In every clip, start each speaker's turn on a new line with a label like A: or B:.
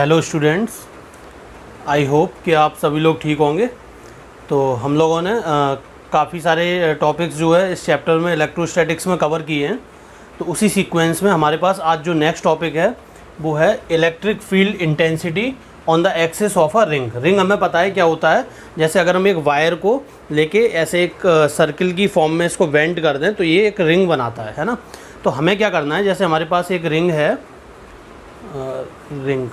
A: Hello students, I hope कि आप सभी लोग ठीक होंगे। तो हम लोगों ने काफ़ी सारे टॉपिक्स जो है इस चैप्टर में इलेक्ट्रोस्टैटिक्स में कवर किए हैं। तो उसी सीक्वेंस में हमारे पास आज जो नेक्स्ट टॉपिक है वो है electric field intensity on the axis of a ring. Ring हमें पता है क्या होता है। जैसे अगर हम एक वायर को लेके ऐसे एक सर्किल की फॉर्म में इसको वेंट कर दें तो ये एक रिंग बनाता है ना। तो हमें क्या करना है, जैसे हमारे पास एक रिंग है, रिंग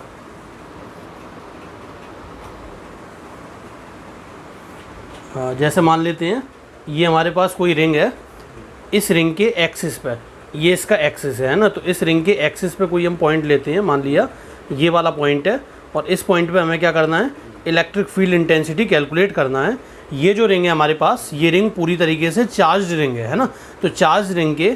A: जैसे मान लेते हैं ये हमारे पास कोई रिंग है। इस रिंग के एक्सिस पे, ये इसका एक्सिस है ना, तो इस रिंग के एक्सिस पे कोई हम पॉइंट लेते हैं, मान लिया ये वाला पॉइंट है, और इस पॉइंट पे हमें क्या करना है, इलेक्ट्रिक फील्ड इंटेंसिटी कैलकुलेट करना है। ये जो रिंग है हमारे पास, ये रिंग पूरी तरीके से चार्ज रिंग है ना। तो चार्ज रिंग के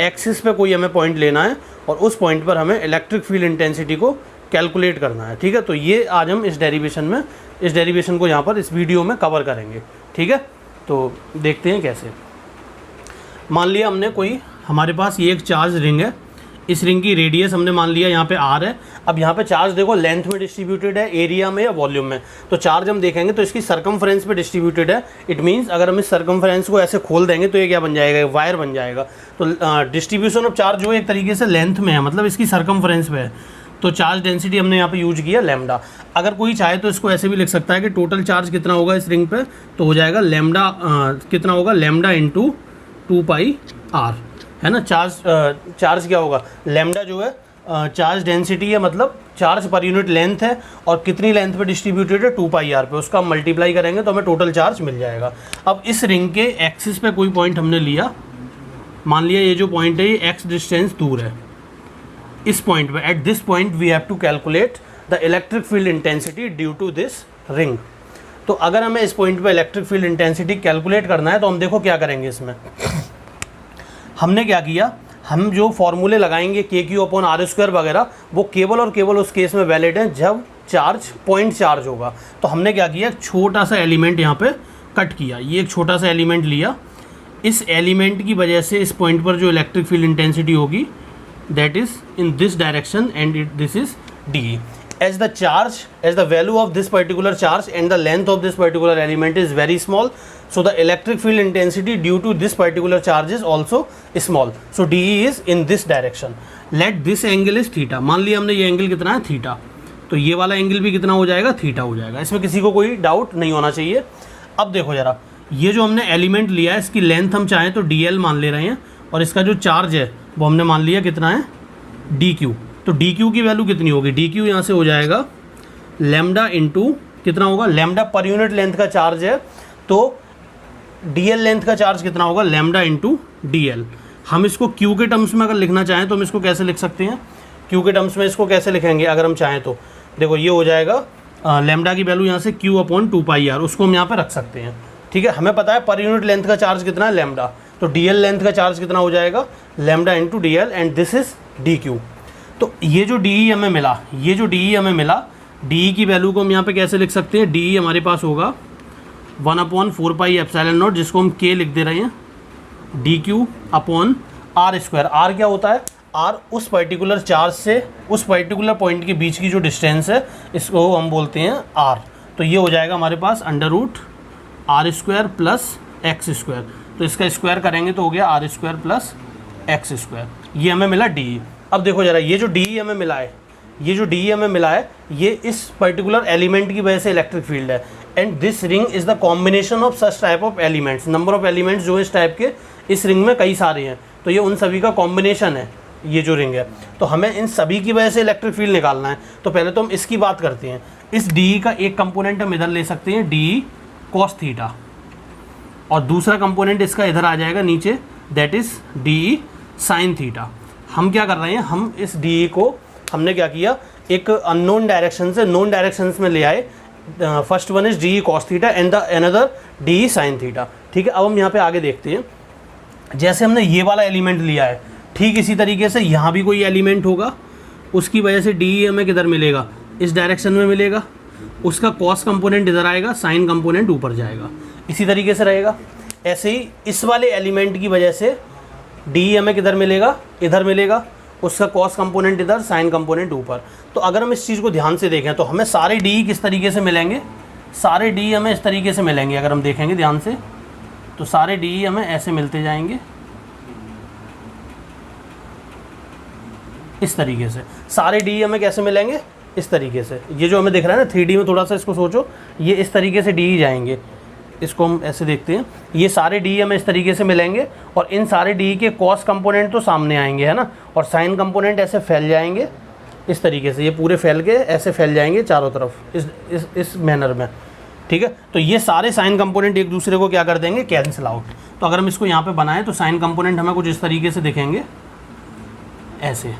A: एक्सिस पे कोई हमें पॉइंट लेना है और उस पॉइंट पर हमें इलेक्ट्रिक फील्ड इंटेंसिटी को कैलकुलेट करना है। ठीक है, तो ये आज हम इस डेरिवेशन को यहाँ पर इस वीडियो में कवर करेंगे। ठीक है, तो देखते हैं कैसे। मान लिया हमने कोई, हमारे पास ये एक चार्ज रिंग है। इस रिंग की रेडियस हमने मान लिया यहाँ पे r है। अब यहाँ पे चार्ज देखो लेंथ में डिस्ट्रीब्यूटेड है, एरिया में या वॉल्यूम में। तो चार्ज हम देखेंगे तो इसकी सरकमफ्रेंस पे डिस्ट्रीब्यूटेड है। इट मीन्स अगर हम इस सरकमफ्रेंस को ऐसे खोल देंगे तो ये क्या बन जाएगा, वायर बन जाएगा। तो डिस्ट्रीब्यूशन ऑफ चार्ज जो एक तरीके से लेंथ में है, मतलब इसकी सरकमफ्रेंस पे है। तो चार्ज डेंसिटी हमने यहाँ पे यूज किया लैम्डा। अगर कोई चाहे तो इसको ऐसे भी लिख सकता है कि टोटल चार्ज कितना होगा इस रिंग पे, तो हो जाएगा लैम्डा, कितना होगा, लैम्डा इंटू 2πr, है ना। चार्ज क्या होगा, लैम्डा जो है चार्ज डेंसिटी है, मतलब चार्ज पर यूनिट लेंथ है, और कितनी लेंथ पे डिस्ट्रीब्यूटेड है, 2πr पे। उसका हम मल्टीप्लाई करेंगे तो हमें टोटल चार्ज मिल जाएगा। अब इस रिंग के एक्सिस पे कोई पॉइंट हमने लिया, मान लिया ये जो पॉइंट है ये x डिस्टेंस दूर है। इस पॉइंट पे, at this point we have to calculate the electric field intensity due to this ring. तो अगर हमें इस पॉइंट पे इलेक्ट्रिक फील्ड इंटेंसिटी कैलकुलेट करना है तो हम देखो क्या करेंगे। इसमें हमने क्या किया, हम जो फॉर्मूले लगाएंगे KQ/r² वगैरह, वो केवल और केवल उस केस में वैलिड हैं जब चार्ज पॉइंट चार्ज होगा। तो हमने क्या किया, एक छोटा सा एलिमेंट यहाँ पे कट किया। ये एक छोटा सा एलिमेंट लिया, इस एलिमेंट की वजह से इस पॉइंट पर जो इलेक्ट्रिक फील्ड इंटेंसिटी होगी that is in this direction and this is dE. As the value of this particular charge and the length of this particular element is very small, so the electric field intensity due to this particular charge is also small. So dE is in this direction. Let this angle is theta. मान लिया हमने ये angle कितना है, theta. तो ये वाला angle भी कितना हो जाएगा, थीटा हो जाएगा। इसमें किसी को कोई डाउट नहीं होना चाहिए। अब देखो जरा, ये जो हमने एलिमेंट लिया है इसकी लेंथ हम चाहें तो dl मान ले रहे हैं, और इसका जो चार्ज है वो हमने मान लिया कितना है, dq। तो dq की वैल्यू कितनी होगी, dq यहाँ से हो जाएगा लैम्डा इंटू, कितना होगा, लैम्डा पर यूनिट लेंथ का चार्ज है, तो dl लेंथ का चार्ज कितना होगा, लैम्डा इंटू dl। हम इसको q के टर्म्स में अगर लिखना चाहें तो हम इसको कैसे लिख सकते हैं, q के टर्म्स में इसको कैसे लिखेंगे अगर हम चाहें तो, देखो ये हो जाएगा लैम्डा की वैल्यू यहाँ से Q/2πr, उसको हम यहाँ पर रख सकते हैं। ठीक है, हमें पता है पर यूनिट लेंथ का चार्ज कितना है, लैम्डा। तो dl लेंथ का चार्ज कितना हो जाएगा, lambda into dl, and this is dq। तो ये जो dE हमें मिला, dE की वैल्यू को हम यहाँ पे कैसे लिख सकते हैं, dE हमारे पास होगा 1/4πε0, जिसको हम k लिख दे रहे हैं, dq/r²। r क्या होता है, r उस पर्टिकुलर चार्ज से उस पर्टिकुलर पॉइंट के बीच की जो डिस्टेंस है, इसको हम बोलते हैं r। तो ये हो जाएगा हमारे पास √r² प्लस x²। तो इसका स्क्वायर करेंगे तो हो गया r² प्लस x²। ये हमें मिला dE। अब देखो जरा, ये जो dE हमें मिला है, ये इस पर्टिकुलर एलिमेंट की वजह से इलेक्ट्रिक फील्ड है। And this ring is the combination of such type of elements. Number of elements जो इस टाइप के इस रिंग में कई सारे हैं, तो ये उन सभी का कॉम्बिनेशन है, ये जो रिंग है। तो हमें इन सभी की वजह से इलेक्ट्रिक फील्ड निकालना है। तो पहले तो हम इसकी बात करते हैं। इस dE का एक कंपोनेंट हम इधर ले सकते हैं, dE cos थीटा, और दूसरा कंपोनेंट इसका इधर आ जाएगा नीचे, that is dE sin theta. हम क्या कर रहे हैं, हम इस dE को हमने क्या किया, एक अननोन डायरेक्शन से नोन डायरेक्शंस में ले आए। First one is dE cos theta and the another dE sin theta. ठीक है, अब हम यहाँ पे आगे देखते हैं। जैसे हमने ये वाला एलिमेंट लिया है, ठीक इसी तरीके से यहाँ भी कोई एलिमेंट होगा, उसकी वजह से dE हमें किधर मिलेगा, इस डायरेक्शन में मिलेगा। उसका कॉस कंपोनेंट इधर आएगा, साइन कंपोनेंट ऊपर जाएगा, इसी तरीके से रहेगा। ऐसे ही इस वाले एलिमेंट की वजह से डी हमें किधर मिलेगा, इधर मिलेगा। उसका कॉस कंपोनेंट इधर, साइन कंपोनेंट ऊपर। तो अगर हम इस चीज़ को ध्यान से देखें तो हमें सारे डी किस तरीके से मिलेंगे, सारे डी हमें इस तरीके से मिलेंगे। अगर हम देखेंगे ध्यान से तो सारे डी हमें ऐसे मिलते जाएंगे, इस तरीके से। सारे डी हमें कैसे मिलेंगे, इस तरीके से। ये जो हमें दिख रहा है ना 3D में, थोड़ा सा इसको सोचो, ये इस तरीके से डी जाएंगे। इसको हम ऐसे देखते हैं, ये सारे डी हमें इस तरीके से मिलेंगे और इन सारे डी के कॉस कंपोनेंट तो सामने आएंगे, है ना, और साइन कंपोनेंट ऐसे फैल जाएंगे इस तरीके से। ये पूरे फैल के ऐसे फैल जाएंगे चारों तरफ इस मैनर में, ठीक है। तो ये सारे साइन कंपोनेंट एक दूसरे को क्या कर देंगे, कैंसिल आउट। तो अगर हम इसको यहाँ पे बनाएं तो साइन कंपोनेंट हमें कुछ इस तरीके से दिखेंगे, ऐसे,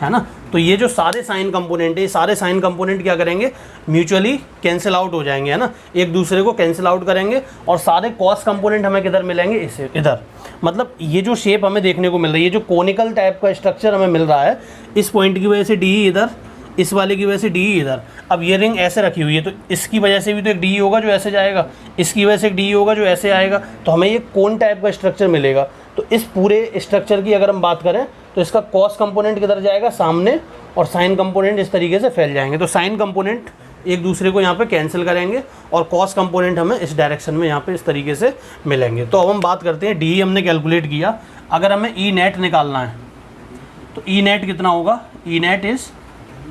A: है ना। तो ये जो सारे साइन कंपोनेंट है, ये सारे साइन कंपोनेंट क्या करेंगे, म्यूचुअली कैंसिल आउट हो जाएंगे, है ना, एक दूसरे को कैंसिल आउट करेंगे। और सारे कॉस कंपोनेंट हमें किधर मिलेंगे, इसे इधर। मतलब ये जो शेप हमें देखने को मिल रही है, ये जो कोनिकल टाइप का स्ट्रक्चर हमें मिल रहा है, इस पॉइंट की वजह से डी इधर, इस वाले की वजह से डी इधर। अब ये रिंग ऐसे रखी हुई है तो इसकी वजह से भी तो एक डी होगा जो ऐसे जाएगा, इसकी वजह से एक डी होगा जो ऐसे आएगा। तो हमें ये कोन टाइप का स्ट्रक्चर मिलेगा। तो इस पूरे स्ट्रक्चर की अगर हम बात करें तो इसका कॉस कंपोनेंट किधर जाएगा, सामने, और साइन कंपोनेंट इस तरीके से फैल जाएंगे। तो साइन कंपोनेंट एक दूसरे को यहाँ पे कैंसिल करेंगे और कॉस कंपोनेंट हमें इस डायरेक्शन में यहाँ पे इस तरीके से मिलेंगे। तो अब हम बात करते हैं, डी हमने कैलकुलेट किया। अगर हमें ई नेट निकालना है तो ई नेट कितना होगा, E net is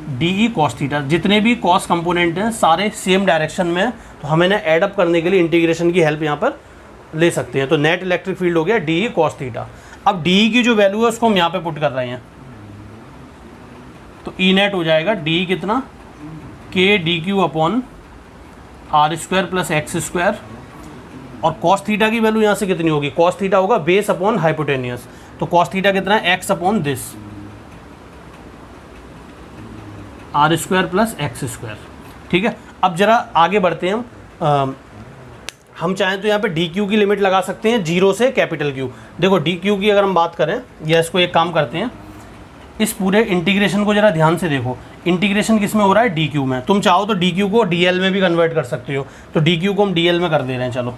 A: D E cos theta. जितने भी कॉस कंपोनेंट हैं सारे सेम डायरेक्शन में है, तो हमें ना एडअप करने के लिए इंटीग्रेशन की हेल्प यहाँ पर ले सकते हैं। तो नेट इलेक्ट्रिक फील्ड हो गया डी ई कॉस थीटा। अब डी की जो वैल्यू है उसको हम यहाँ पे पुट कर रहे हैं, तो ई नेट हो जाएगा डी कितना, k d q upon are square plus x square. और कॉस थीटा की वैल्यू यहाँ से कितनी होगी, कॉस थीटा होगा बेस अपॉन हाइपोटेनियस। तो कॉस थीटा कितना है, x upon this, r square plus x square, ठीक है। अब जरा आगे बढ़ते हैं हम चाहें तो यहाँ पे डी क्यू की लिमिट लगा सकते हैं 0 से कैपिटल क्यू। देखो डी क्यू की अगर हम बात करें, या इसको एक काम करते हैं, इस पूरे इंटीग्रेशन को जरा ध्यान से देखो। इंटीग्रेशन किस में हो रहा है, डी क्यू में। तुम चाहो तो डी क्यू को डी एल में भी कन्वर्ट कर सकते हो। तो डी क्यू को हम डी एल में कर दे रहे हैं। चलो,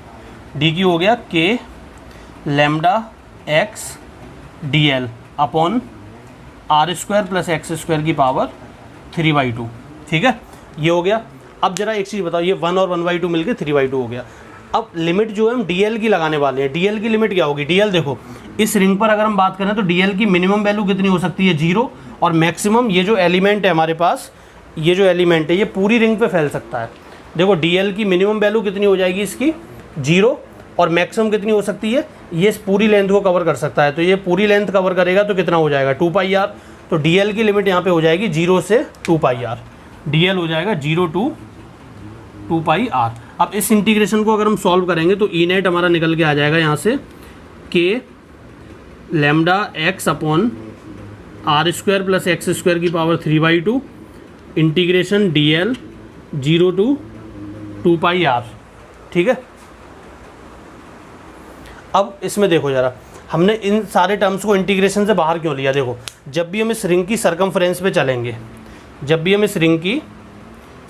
A: डी क्यू हो गया k lambda x d l upon are square plus x square की पावर 3/2, ठीक है, ये हो गया। अब जरा एक चीज़ बताओ, ये 1 और 1/2 मिलकर 3/2 हो गया। अब लिमिट जो है हम डीएल की लगाने वाले हैं। डीएल की लिमिट क्या होगी, डीएल देखो, इस रिंग पर अगर हम बात करें तो डीएल की मिनिमम वैल्यू कितनी हो सकती है, 0, और मैक्सिमम ये जो एलिमेंट है हमारे पास, ये जो एलिमेंट है ये पूरी रिंग पे फैल सकता है। देखो डीएल की मिनिमम वैल्यू कितनी हो जाएगी इसकी, 0, और मैक्सिमम कितनी हो सकती है, ये इस पूरी लेंथ को कवर कर सकता है। तो ये पूरी लेंथ कवर करेगा तो कितना हो जाएगा, 2πr। तो डीएल की लिमिट यहाँ पे हो जाएगी 0 से 2πr। डीएल हो जाएगा 0 to 2πr। अब इस इंटीग्रेशन को अगर हम सॉल्व करेंगे तो ई नेट हमारा निकल के आ जाएगा यहाँ से के lambda x upon are square plus x square की power 3/2 integration D L 0 to 2πr, ठीक है। अब इसमें देखो जरा, हमने इन सारे टर्म्स को इंटीग्रेशन से बाहर क्यों लिया। देखो, जब भी हम इस रिंग की सरकमफ्रेंस पे चलेंगे, जब भी हम इस रिंग की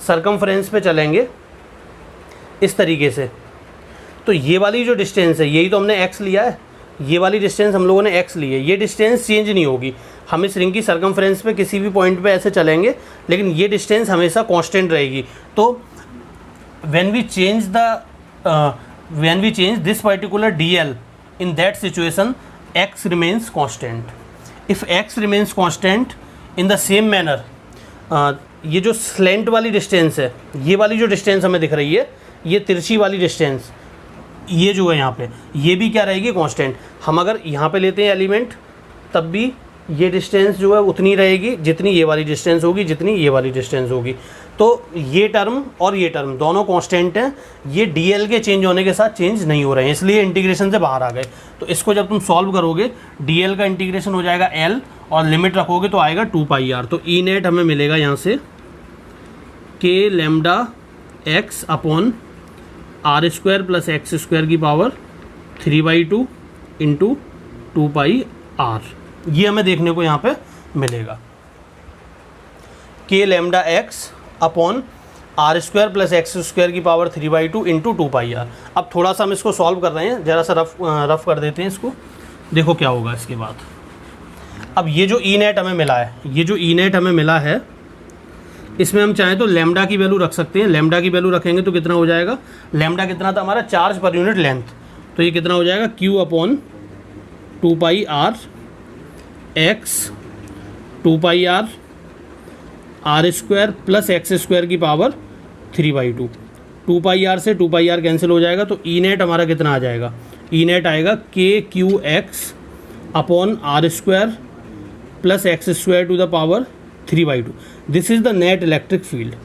A: सरकमफ्रेंस पे चलेंगे इस तरीके से, तो ये वाली जो डिस्टेंस है यही तो हमने x लिया है, ये वाली डिस्टेंस हम लोगों ने x ली है, ये डिस्टेंस चेंज नहीं होगी। हम इस रिंग की सरकमफ्रेंस पे किसी भी पॉइंट पे ऐसे चलेंगे लेकिन ये डिस्टेंस हमेशा कांस्टेंट रहेगी। तो when we change this particular dl in that situation x remains constant. If x remains constant in the same manner, ये जो स्लेंट वाली डिस्टेंस है, ये वाली जो डिस्टेंस हमें दिख रही है, ये तिरछी वाली डिस्टेंस, ये जो है यहाँ पे, ये भी क्या रहेगी, कांस्टेंट। हम अगर यहाँ पे लेते हैं एलिमेंट तब भी ये डिस्टेंस जो है उतनी रहेगी जितनी ये वाली डिस्टेंस होगी, जितनी ये वाली डिस्टेंस होगी। तो ये टर्म और ये टर्म दोनों कांस्टेंट हैं, ये डीएल के चेंज होने के साथ चेंज नहीं हो रहे हैं, इसलिए इंटीग्रेशन से बाहर आ गए। तो इसको जब तुम सॉल्व करोगे डीएल का इंटीग्रेशन हो जाएगा एल और लिमिट रखोगे तो आएगा 2πr। तो ई नेट हमें मिलेगा यहाँ से के lambda x upon are square plus x square की पावर 3/2 इंटू 2πr। ये हमें देखने को यहाँ पे मिलेगा k lambda x upon are square plus x square की पावर 3/2 इंटू 2πr। अब थोड़ा सा हम इसको सॉल्व कर रहे हैं, ज़रा सा रफ कर देते हैं इसको, देखो क्या होगा इसके बाद। अब ये जो ई नेट हमें मिला है, ये जो ई नेट हमें मिला है, इसमें हम चाहें तो लैम्डा की वैल्यू रख सकते हैं। लैम्डा की वैल्यू रखेंगे तो कितना हो जाएगा, लैम्डा कितना था हमारा, चार्ज पर यूनिट लेंथ, तो ये कितना हो जाएगा Q upon 2πr x 2πr r² plus x² की पावर 3/2। 2πr से 2πr कैंसिल हो जाएगा, तो ई नेट हमारा कितना आ जाएगा, ई नेट आएगा KQX upon r² plus x² to the power 3/2। This is the net electric field.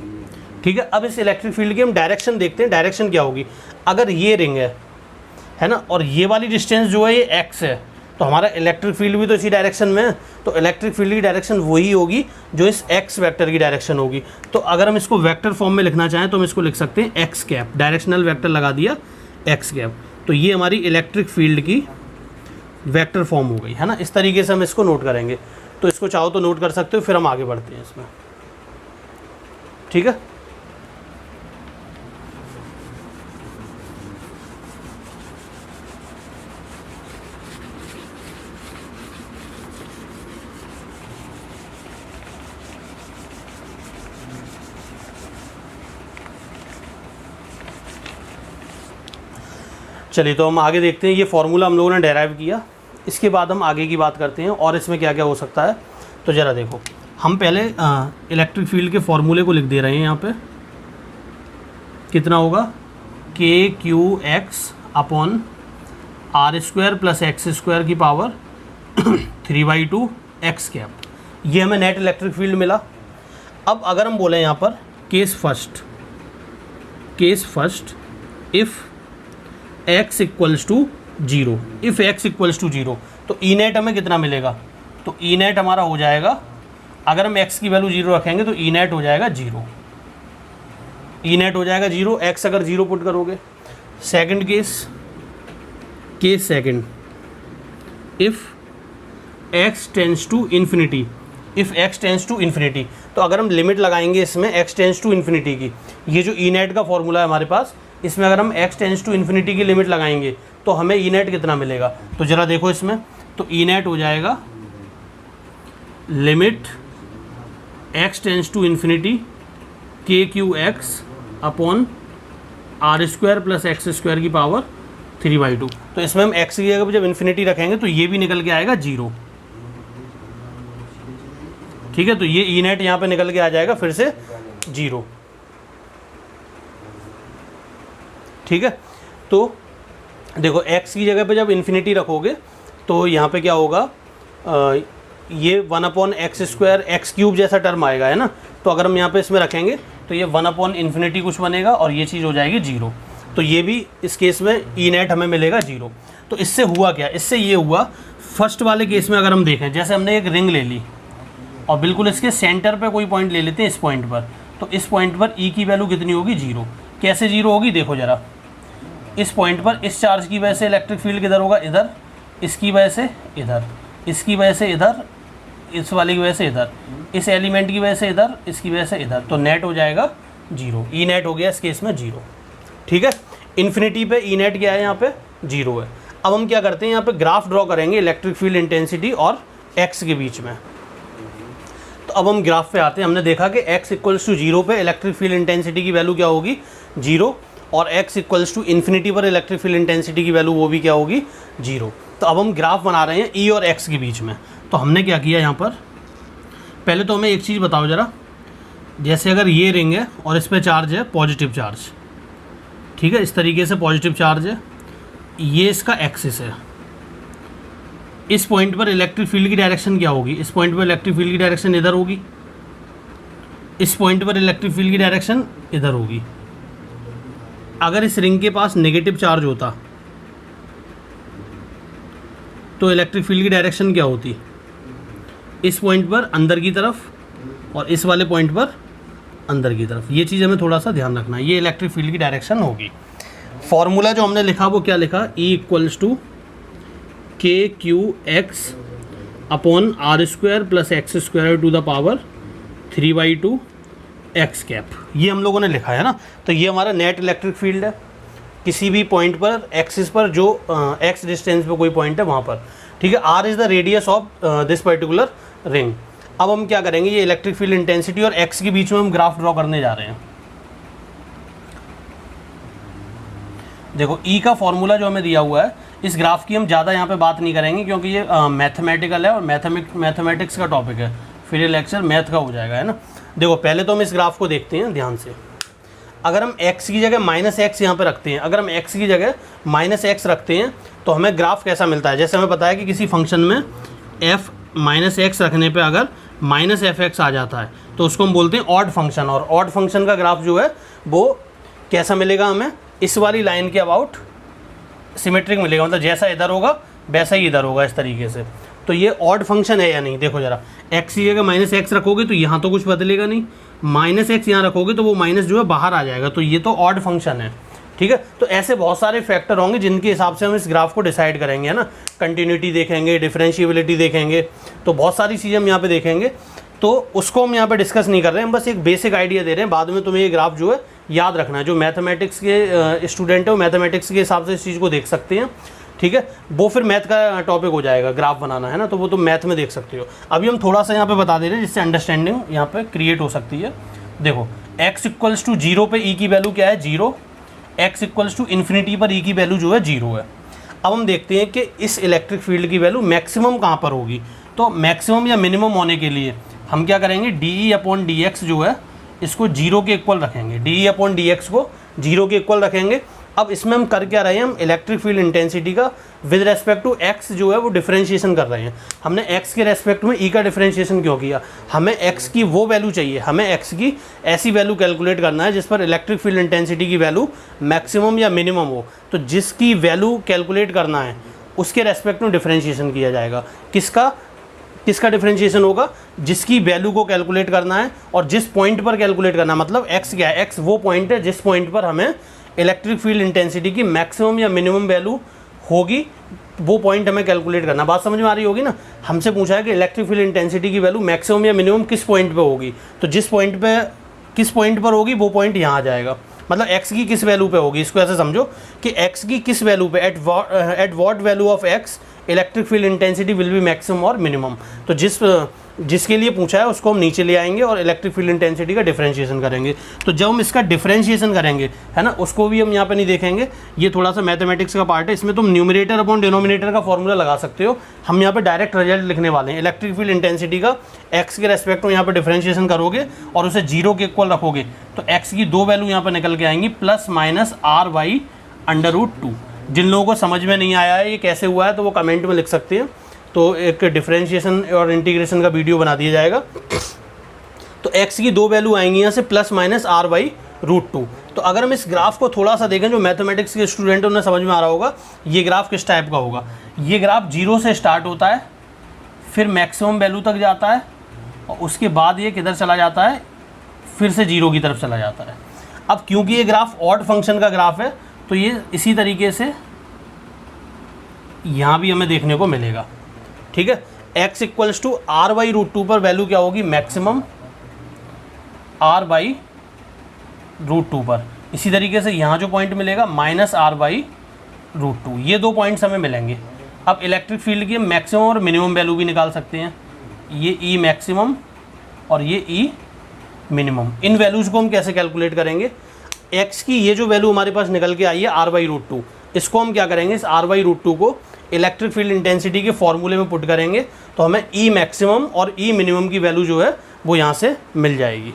A: ठीक है, अब इस इलेक्ट्रिक फील्ड की हम डायरेक्शन देखते हैं। डायरेक्शन क्या होगी, अगर ये रिंग है ना, और ये वाली डिस्टेंस जो है ये x है, तो हमारा इलेक्ट्रिक फील्ड भी तो इसी डायरेक्शन में है, तो इलेक्ट्रिक फील्ड की डायरेक्शन वही होगी जो इस x वेक्टर की डायरेक्शन होगी। तो अगर हम इसको वेक्टर फॉर्म में लिखना चाहें तो हम इसको लिख सकते हैं x कैप, डायरेक्शनल वेक्टर लगा दिया x कैप, तो ये हमारी इलेक्ट्रिक फील्ड की वेक्टर फॉर्म हो गई है ना। इस तरीके से हम इसको नोट करेंगे, तो इसको चाहो तो नोट कर सकते हो, फिर हम आगे बढ़ते हैं इसमें। ठीक है, चलिए तो हम आगे देखते हैं। ये फॉर्मूला हम लोगों ने डेराइव किया, इसके बाद हम आगे की बात करते हैं और इसमें क्या क्या हो सकता है। तो ज़रा देखो, हम पहले इलेक्ट्रिक फील्ड के फॉर्मूले को लिख दे रहे हैं। यहाँ पे कितना होगा, KQX upon r² plus x² की पावर 3/2 x कैप। ये हमें नेट इलेक्ट्रिक फील्ड मिला। अब अगर हम बोलें यहाँ पर case first if x equals to 0, if x equals to 0, तो ई नेट हमें कितना मिलेगा, तो ई नेट हमारा हो जाएगा, अगर हम x की वैल्यू 0 रखेंगे तो ई नेट हो जाएगा 0, ई नेट हो जाएगा 0, x अगर 0 पुट करोगे। Second case second, if x tends to infinity, if x tends to infinity, तो अगर हम लिमिट लगाएंगे इसमें x टेंस टू इन्फिनिटी की, ये जो ई नेट का फॉर्मूला है हमारे पास, इसमें अगर हम x टेंस टू इन्फिनिटी की लिमिट लगाएंगे तो हमें ई नेट कितना मिलेगा। तो ज़रा देखो इसमें, तो ई नेट हो जाएगा limit x tends to infinity KQX upon r² plus x² की पावर 3/2। तो इसमें हम x की जगह जब इन्फिनिटी रखेंगे तो ये भी निकल के आएगा 0। ठीक है, तो ये ई नेट यहाँ पे निकल के आ जाएगा फिर से 0। ठीक है, तो देखो x की जगह पे जब इन्फिनिटी रखोगे तो यहाँ पे क्या होगा, ये 1/x² x³ जैसा टर्म आएगा, है ना। तो अगर हम यहाँ पे इसमें रखेंगे तो ये 1/∞ कुछ बनेगा और ये चीज़ हो जाएगी 0। तो ये भी इस केस में ई नेट हमें मिलेगा 0। तो इससे हुआ क्या, इससे ये हुआ, फर्स्ट वाले केस में अगर हम देखें, जैसे हमने एक रिंग ले ली और बिल्कुल इसके सेंटर पे कोई पॉइंट ले लेते हैं, इस पॉइंट पर, तो इस पॉइंट पर ई की वैल्यू कितनी होगी, 0। कैसे 0 होगी, देखो ज़रा, इस पॉइंट पर इस चार्ज की वजह से इलेक्ट्रिक फील्ड किधर होगा, इधर, इसकी वजह से इधर, इसकी वजह से इधर, इस वाले की वजह से इधर, इस एलिमेंट की वजह से इधर, इसकी वजह से इधर, तो नेट हो जाएगा 0। ई नेट हो गया इस केस में 0। ठीक है, इन्फिनिटी पे ई नेट क्या है, यहाँ पे 0 है। अब हम क्या करते हैं, यहाँ पे ग्राफ ड्रॉ करेंगे इलेक्ट्रिक फील्ड इंटेंसिटी और x के बीच में। तो अब हम ग्राफ पे आते हैं। हमने देखा कि x इक्वल्स टू 0 पे इलेक्ट्रिक फील्ड इंटेंसिटी की वैल्यू क्या होगी, 0, और x इक्वल्स टू इन्फिनिटी पर इलेक्ट्रिक फील्ड इंटेंसिटी की वैल्यू वो भी क्या होगी, 0। तो अब हम ग्राफ बना रहे हैं E और x के बीच में। तो हमने क्या किया यहाँ पर, पहले तो हमें एक चीज़ बताओ ज़रा, जैसे अगर ये रिंग है और इस पर चार्ज है पॉजिटिव चार्ज, ठीक है, इस तरीके से पॉजिटिव चार्ज है, ये इसका एक्सिस है, इस पॉइंट पर इलेक्ट्रिक फील्ड की डायरेक्शन क्या होगी, इस पॉइंट पर इलेक्ट्रिक फील्ड की डायरेक्शन इधर होगी, इस पॉइंट पर इलेक्ट्रिक फील्ड की डायरेक्शन इधर होगी। अगर इस रिंग के पास नेगेटिव चार्ज होता तो इलेक्ट्रिक फील्ड की डायरेक्शन क्या होती, इस पॉइंट पर अंदर की तरफ और इस वाले पॉइंट पर अंदर की तरफ। ये चीज़ हमें थोड़ा सा ध्यान रखना है, ये इलेक्ट्रिक फील्ड की डायरेक्शन होगी। फॉर्मूला जो हमने लिखा वो क्या लिखा, E equals to KQX upon r² plus x² to the power 3/2 x cap, ये हम लोगों ने लिखा है ना। तो ये हमारा नेट इलेक्ट्रिक फील्ड है किसी भी पॉइंट पर, एक्सिस पर, जो x डिस्टेंस पे कोई पॉइंट है वहाँ पर। ठीक है, R is the radius of this particular ring. अब हम क्या करेंगे, ये इलेक्ट्रिक फील्ड इंटेंसिटी और एक्स के बीच में हम ग्राफ ड्रॉ करने जा रहे हैं। देखो ई का फॉर्मूला जो हमें दिया हुआ है, इस ग्राफ की हम ज़्यादा यहाँ पे बात नहीं करेंगे क्योंकि ये मैथमेटिकल है और मैथमेटिक्स का टॉपिक है, फिर ये लेक्चर मैथ का हो जाएगा, है ना। देखो पहले तो हम इस ग्राफ को देखते हैं ध्यान से। अगर हम x की जगह -x यहाँ पे रखते हैं, अगर हम x की जगह -x रखते हैं तो हमें ग्राफ कैसा मिलता है। जैसे हमें पता है कि किसी फंक्शन में f -x रखने पे अगर -fx आ जाता है तो उसको हम बोलते हैं ऑड फंक्शन, और ऑड फंक्शन का ग्राफ जो है वो कैसा मिलेगा हमें, इस वाली लाइन के अबाउट सिमेट्रिक मिलेगा, मतलब जैसा इधर होगा वैसा ही इधर होगा, इस तरीके से। तो ये ऑड फंक्शन है या नहीं, देखो जरा, x की जगह -x रखोगे तो यहाँ तो कुछ बदलेगा नहीं, -x यहाँ रखोगे तो वो माइनस जो है बाहर आ जाएगा, तो ये तो ऑड फंक्शन है, ठीक है। तो ऐसे बहुत सारे फैक्टर होंगे जिनके हिसाब से हम इस ग्राफ को डिसाइड करेंगे, है ना। कंटिन्यूटी देखेंगे, डिफरेंशिएबिलिटी देखेंगे, तो बहुत सारी चीज़ें हम यहाँ पे देखेंगे, तो उसको हम यहाँ पे डिस्कस नहीं कर रहे हैं, बस एक बेसिक आइडिया दे रहे हैं। बाद में तुम्हें ये ग्राफ जो है याद रखना है। जो मैथमेटिक्स के स्टूडेंट है वो मैथमेटिक्स के हिसाब से इस चीज़ को देख सकते हैं, ठीक है। वो फिर मैथ का टॉपिक हो जाएगा, ग्राफ बनाना, है ना, तो वो तुम मैथ में देख सकते हो। अभी हम थोड़ा सा यहाँ पे बता दे रहे हैं जिससे अंडरस्टैंडिंग यहाँ पे क्रिएट हो सकती है। देखो x = 0 पे e की वैल्यू क्या है, 0, x = इन्फिनिटी पर e की वैल्यू जो है 0 है। अब हम देखते हैं कि इस इलेक्ट्रिक फील्ड की वैल्यू मैक्सिमम कहाँ पर होगी। तो मैक्सिमम या मिनिमम होने के लिए हम क्या करेंगे, dE/dx जो है इसको 0 के इक्वल रखेंगे, dE/dx को 0 के इक्वल रखेंगे। अब इसमें हम कर क्या रहे हैं, हम इलेक्ट्रिक फील्ड इंटेंसिटी का विद रेस्पेक्ट टू x जो है वो डिफरेंशिएशन कर रहे हैं। हमने x के रेस्पेक्ट में e का डिफरेंशिएशन क्यों किया, हमें x की वो वैल्यू चाहिए, हमें x की ऐसी वैल्यू कैलकुलेट करना है जिस पर इलेक्ट्रिक फील्ड इंटेंसिटी की वैल्यू मैक्सिमम या मिनिमम हो। तो जिसकी वैल्यू कैलकुलेट करना है उसके रेस्पेक्ट में डिफरेंशिएशन किया जाएगा। किसका डिफरेंशिएशन होगा, जिसकी वैल्यू को कैलकुलेट करना है और जिस पॉइंट पर कैलकुलेट करना है। मतलब x क्या है, x वो पॉइंट है जिस पॉइंट पर हमें इलेक्ट्रिक फील्ड इंटेंसिटी की मैक्सिमम या मिनिमम वैल्यू होगी, वो पॉइंट हमें कैलकुलेट करना। बात समझ में आ रही होगी ना। हमसे पूछा है कि इलेक्ट्रिक फील्ड इंटेंसिटी की वैल्यू मैक्सिमम या मिनिमम किस पॉइंट पे होगी, तो जिस पॉइंट पे किस पॉइंट पर होगी वो पॉइंट यहाँ आ जाएगा। मतलब x की किस वैल्यू पे होगी, इसको ऐसे समझो कि x की किस वैल्यू पे, at what value of x electric field intensity will be maximum और मिनिमम। तो जिसके लिए पूछा है उसको हम नीचे ले आएंगे और इलेक्ट्रिक फील्ड इंटेंसिटी का डिफरेंशिएशन करेंगे। तो जब हम इसका डिफरेंशिएशन करेंगे, है ना, उसको भी हम यहाँ पे नहीं देखेंगे, ये थोड़ा सा मैथमेटिक्स का पार्ट है। इसमें तुम न्यूमरेटर अपॉन डिनोमिनेटर का फॉर्मूला लगा सकते हो। हम यहाँ पे डायरेक्ट रिजल्ट लिखने वाले हैं। इलेक्ट्रिक फील्ड इंटेंसिटी का x के रेस्पेक्ट में यहाँ पे डिफरेंशिएशन करोगे और उसे 0 के इक्वल रखोगे तो x की दो वैल्यू यहाँ पर निकल के आएंगी, +-r/√2। जिन लोगों को समझ में नहीं आया है ये कैसे हुआ है तो वो कमेंट में लिख सकते हैं, तो एक डिफरेंशिएशन और इंटीग्रेशन का वीडियो बना दिया जाएगा। तो x की दो वैल्यू आएंगी यहाँ से +-r/√2। तो अगर हम इस ग्राफ को थोड़ा सा देखें, जो मैथमेटिक्स के स्टूडेंट हैं उन्हें समझ में आ रहा होगा ये ग्राफ किस टाइप का होगा। ये ग्राफ 0 से स्टार्ट होता है, फिर मैक्सिमम वैल्यू तक जाता है और उसके बाद ये किधर चला जाता है, फिर से 0 की तरफ चला जाता है। अब क्योंकि ये ग्राफ ऑड फंक्शन का ग्राफ है तो ये इसी तरीके से यहाँ भी हमें देखने को मिलेगा, ठीक है। x = r/√2 पर वैल्यू क्या होगी, मैक्सिमम r/√2 पर। इसी तरीके से यहाँ जो पॉइंट मिलेगा -r/√2। ये दो पॉइंट्स हमें मिलेंगे। अब इलेक्ट्रिक फील्ड की मैक्सिमम और मिनिमम वैल्यू भी निकाल सकते हैं। ये E मैक्सिमम और ये E मिनिमम। इन वैल्यूज़ को हम कैसे कैलकुलेट करेंगे, x की ये जो वैल्यू हमारे पास निकल के आई है r/√2, इसको हम क्या करेंगे, इस r/√2 को इलेक्ट्रिक फील्ड इंटेंसिटी के फॉर्मूले में पुट करेंगे तो हमें E मैक्सिमम और E मिनिमम की वैल्यू जो है वो यहाँ से मिल जाएगी।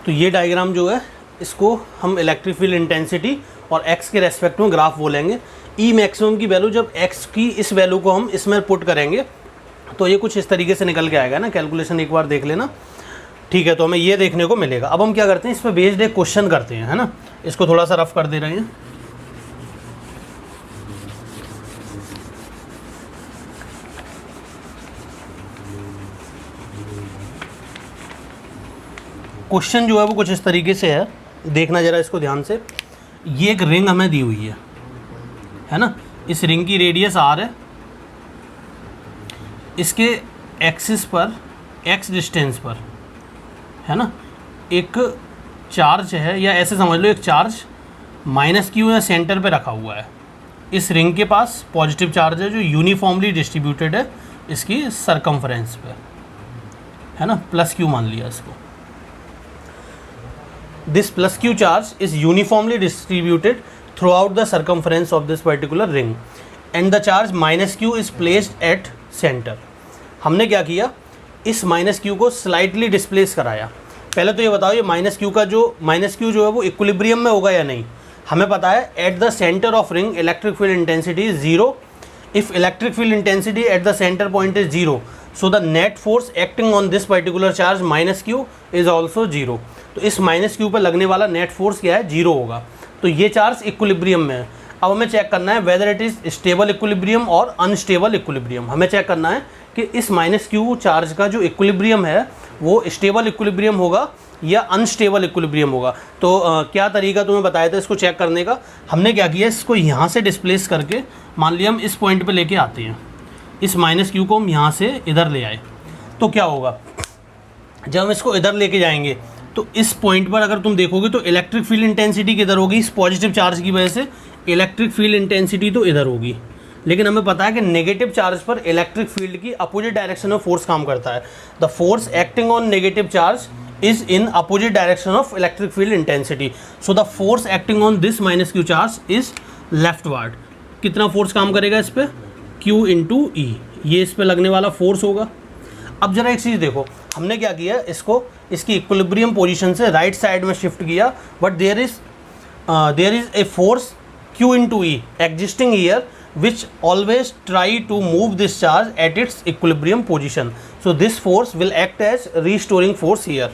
A: तो ये डायग्राम जो है इसको हम इलेक्ट्रिक फील्ड इंटेंसिटी और x के रेस्पेक्ट में ग्राफ बोलेंगे। E मैक्सिमम की वैल्यू जब x की इस वैल्यू को हम इसमें पुट करेंगे तो ये कुछ इस तरीके से निकल के आएगा ना। कैलकुलेशन एक बार देख लेना, ठीक है। तो हमें ये देखने को मिलेगा। अब हम क्या करते हैं, इस पर बेस्ड एक क्वेश्चन करते हैं, है ना। इसको थोड़ा सा रफ कर दे रहे हैं। क्वेश्चन जो है वो कुछ इस तरीके से है, देखना जरा इसको ध्यान से। ये एक रिंग हमें दी हुई है ना। इस रिंग की रेडियस r है, इसके एक्सिस पर x डिस्टेंस पर, है ना, एक चार्ज है, या ऐसे समझ लो एक चार्ज -q या सेंटर पे रखा हुआ है, इस रिंग के पास पॉजिटिव चार्ज है जो यूनिफॉर्मली डिस्ट्रीब्यूटेड है इसकी सरकमफ्रेंस पे, है ना, प्लस क्यू मान लिया इसको। This plus Q charge is uniformly distributed through out the circumference of this particular ring and the charge minus Q is placed at centre. हमने क्या किया, इस माइनस क्यू को स्लाइटली डिस्प्लेस कराया। पहले तो ये बताओ, ये माइनस क्यू जो है वो इक्विलिब्रियम में होगा या नहीं। हमें पता है at the centre of ring electric field intensity is zero. If electric field intensity at the centre point is zero, so the net force acting on this particular charge minus Q is also zero. तो इस minus Q पर लगने वाला net force क्या है, zero होगा। तो ये चार्ज इक्विलिब्रियम में है। अब हमें चेक करना है whether it is stable equilibrium और अनस्टेबल इक्विलिब्रियम। हमें चेक करना है कि इस माइनस क्यू चार्ज का जो इक्विलिब्रियम है वो स्टेबल इक्विलिब्रियम होगा या अनस्टेबल इक्विलिब्रियम होगा। तो क्या तरीका तुम्हें बताया था इसको चेक करने का। हमने क्या किया, इसको यहाँ से डिस्प्लेस करके मान लिया हम इस पॉइंट पे लेके आते हैं, इस माइनस क्यू को हम यहाँ से इधर ले आए। तो क्या होगा, जब हम इसको इधर लेके जाएंगे तो इस पॉइंट पर अगर तुम देखोगे तो इलेक्ट्रिक फील्ड इंटेंसिटी किधर होगी, इस पॉजिटिव चार्ज की वजह से इलेक्ट्रिक फील्ड इंटेंसिटी तो इधर होगी। लेकिन हमें पता है कि नेगेटिव चार्ज पर इलेक्ट्रिक फील्ड की अपोजिट डायरेक्शन में फोर्स काम करता है। The force acting on negative charge is in opposite direction of electric field intensity. So the force acting on this minus Q charge is leftward. कितना force काम करेगा इस पर, Q इंटू ई, ये इस पर लगने वाला फोर्स होगा। अब जरा एक चीज़ देखो, हमने क्या किया, इसको इसकी इक्विलिब्रियम पोजीशन से राइट साइड में शिफ्ट किया, but there is a force Q into E existing here which always try to move this charge at its equilibrium position. So this force will act as restoring force here.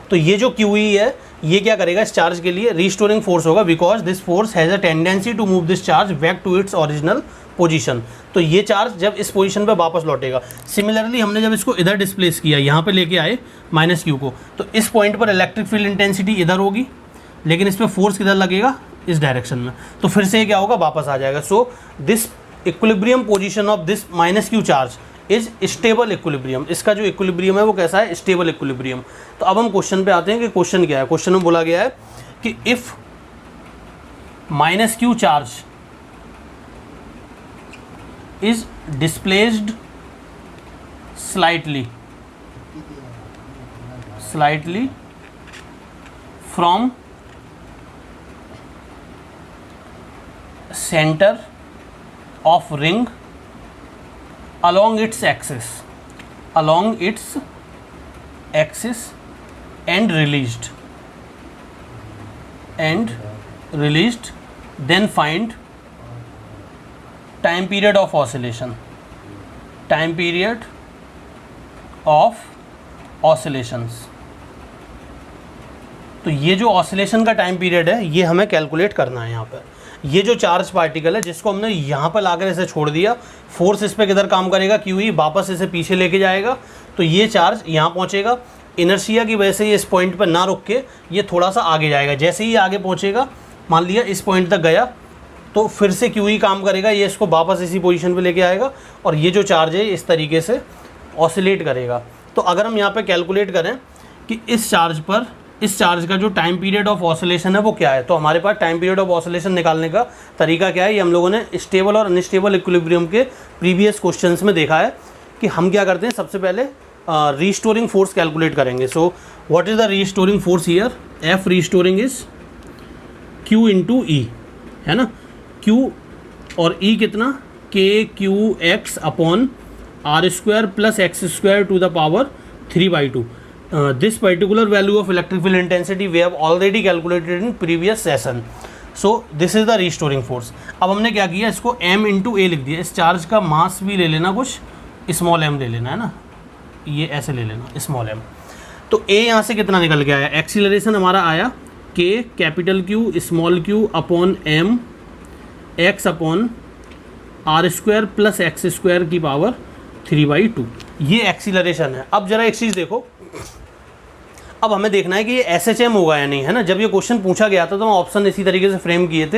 A: तो ये जो QE है ये क्या करेगा, इस charge के लिए रिस्टोरिंग फोर्स होगा, because this force has a tendency to move this charge back to its original position. तो ये चार्ज जब इस पोजीशन पे वापस लौटेगा। सिमिलरली हमने जब इसको इधर डिस्प्लेस किया, यहाँ पे लेके आए माइनस क्यू को, तो इस पॉइंट पर इलेक्ट्रिक फील्ड इंटेंसिटी इधर होगी, लेकिन इस पर फोर्स किधर लगेगा, इस डायरेक्शन में। तो फिर से क्या होगा, वापस आ जाएगा। So this equilibrium position of this minus Q charge is stable equilibrium. इसका जो इक्विलिब्रियम है वो कैसा है, स्टेबल इक्विलिब्रियम। तो अब हम क्वेश्चन पे आते हैं कि क्वेश्चन क्या है। क्वेश्चन में बोला गया है कि if minus Q charge is displaced slightly from center of ring along its axis and released, then find time period of oscillations। तो ये जो ऑसिलेशन का टाइम पीरियड है ये हमें कैलकुलेट करना है। यहाँ पर ये जो चार्ज पार्टिकल है जिसको हमने यहाँ पर लाकर इसे छोड़ दिया, फोर्स इस पर किधर काम करेगा, QE वापस इसे पीछे लेके जाएगा। तो ये चार्ज यहाँ पहुँचेगा, इनर्शिया की वजह से ये इस पॉइंट पर ना रुक के ये थोड़ा सा आगे जाएगा। जैसे ही आगे पहुँचेगा, मान लिया इस पॉइंट तक गया, तो फिर से QE काम करेगा, ये इसको वापस इसी पोजीशन पे लेके आएगा और ये जो चार्ज है इस तरीके से ऑसिलेट करेगा। तो अगर हम यहाँ पे कैलकुलेट करें कि इस चार्ज का जो टाइम पीरियड ऑफ ऑसिलेशन है वो क्या है, तो हमारे पास टाइम पीरियड ऑफ ऑसिलेशन निकालने का तरीका क्या है, ये हम लोगों ने स्टेबल और अनस्टेबल इक्विलिब्रियम के प्रीवियस क्वेश्चंस में देखा है कि हम क्या करते हैं, सबसे पहले रीस्टोरिंग फोर्स कैलकुलेट करेंगे। So what is the restoring force here, F restoring is Q into E, है ना, Q और E कितना, KQX upon R² plus X² to the power 3/2। This particular value of electric field intensity we have already calculated in previous session. So this is the restoring force. अब हमने क्या किया, इसको m into ए लिख दिया। इस charge का मास भी ले लेना, कुछ स्मॉल m ले लेना, है ना, ये ऐसे ले लेना स्मॉल m। तो a यहाँ से कितना निकल के आया, एक्सीलरेशन हमारा आया k capital Q small q upon m x upon R² plus X² की पावर 3/2। ये एक्सीलरेशन है। अब जरा एक चीज़ देखो, अब हमें देखना है कि ये SHM होगा या नहीं, है ना। जब ये क्वेश्चन पूछा गया था तो हम ऑप्शन इसी तरीके से फ्रेम किए थे।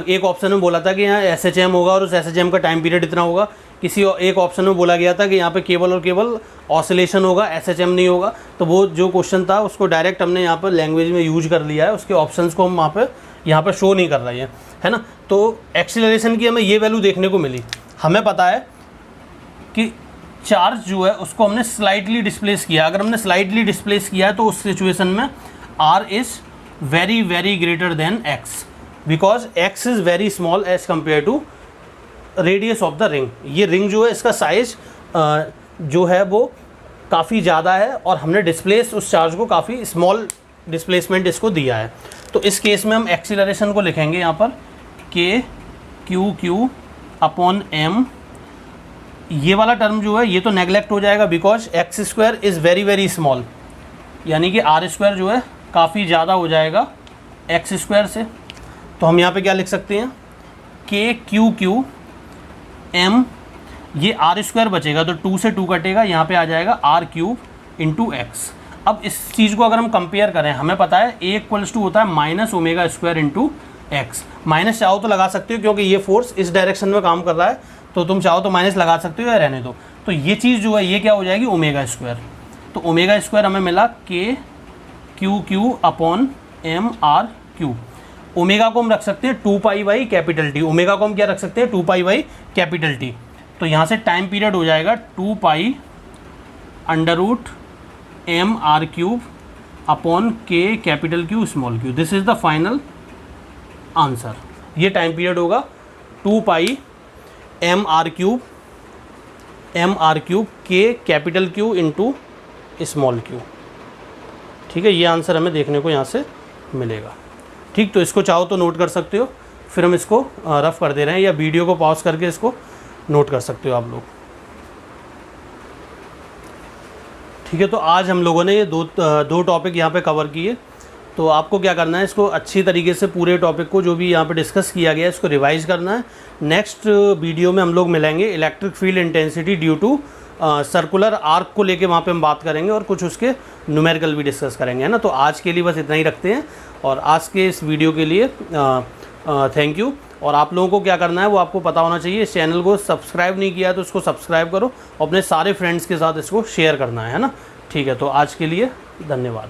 A: एक ऑप्शन में बोला था कि यहाँ SHM होगा और उस SHM का टाइम पीरियड इतना होगा। किसी एक ऑप्शन में बोला गया था कि यहाँ पे केवल और केवल ऑसिलेशन होगा, SHM नहीं होगा, तो वो जो क्वेश्चन था उसको डायरेक्ट हमने यहाँ पर लैंग्वेज में यूज कर लिया है, उसके ऑप्शंस को हम यहाँ पे शो नहीं कर रहे हैं, है ना। तो एक्सीलरेशन की हमें ये वैल्यू देखने को मिली। हमें पता है कि चार्ज जो है उसको हमने स्लाइटली डिस्प्लेस किया। अगर हमने स्लाइटली डिस्प्लेस किया है तो उस सिचुएशन में R is very very greater than X, because X is very small as compare to radius of the ring. ये रिंग जो है इसका साइज जो है वो काफ़ी ज़्यादा है और हमने डिस्प्लेस उस चार्ज को काफ़ी स्मॉल डिस्प्लेसमेंट इसको दिया है। तो इस केस में हम एक्सीलरेशन को लिखेंगे यहाँ पर KQ अपॉन M। ये वाला टर्म जो है ये तो नेगलेक्ट हो जाएगा because x square is very very small, यानी कि R स्क्वायर जो है काफ़ी ज़्यादा हो जाएगा एक्स स्क्वायर से। तो हम यहाँ पे क्या लिख सकते हैं KQ M, ये R स्क्वायर बचेगा तो 2 से 2 कटेगा, यहाँ पे आ जाएगा R³ इंटू एक्स। अब इस चीज़ को अगर हम कंपेयर करें, हमें पता है A इक्वल्स टू होता है minus omega square into x. Minus चाहो तो लगा सकते हो क्योंकि ये फोर्स इस डायरेक्शन में काम कर रहा है, तो तुम चाहो तो माइनस लगा सकते हो या रहने दो। तो ये चीज़ जो है ये क्या हो जाएगी ओमेगा स्क्वायर। तो ओमेगा स्क्वायर हमें मिला KQ अपॉन MR³। ओमेगा को हम रख सकते हैं 2π/, कैपिटल T। ओमेगा को हम क्या रख सकते हैं 2π/, कैपिटल T। तो यहाँ से टाइम पीरियड हो जाएगा 2π under root MR³ upon K capital Q small q। This is the final answer. ये टाइम पीरियड होगा 2π MR³ K capital Q into small q। ठीक है, ये आंसर हमें देखने को यहाँ से मिलेगा। ठीक, तो इसको चाहो तो नोट कर सकते हो, फिर हम इसको रफ कर दे रहे हैं, या वीडियो को पॉज करके इसको नोट कर सकते हो आप लोग। ठीक है, तो आज हम लोगों ने ये दो टॉपिक यहाँ पे कवर किए। तो आपको क्या करना है, इसको अच्छी तरीके से पूरे टॉपिक को जो भी यहाँ पे डिस्कस किया गया है इसको रिवाइज करना है। नेक्स्ट वीडियो में हम लोग मिलेंगे electric field intensity due to circular arc को लेके, वहाँ पे हम बात करेंगे और कुछ उसके न्यूमेरिकल भी डिस्कस करेंगे, है ना। तो आज के लिए बस इतना ही रखते हैं और आज के इस वीडियो के लिए थैंक यू। और आप लोगों को क्या करना है वो आपको पता होना चाहिए। इस चैनल को सब्सक्राइब नहीं किया है तो उसको सब्सक्राइब करो, अपने सारे फ्रेंड्स के साथ इसको शेयर करना है ना। ठीक है, तो आज के लिए धन्यवाद।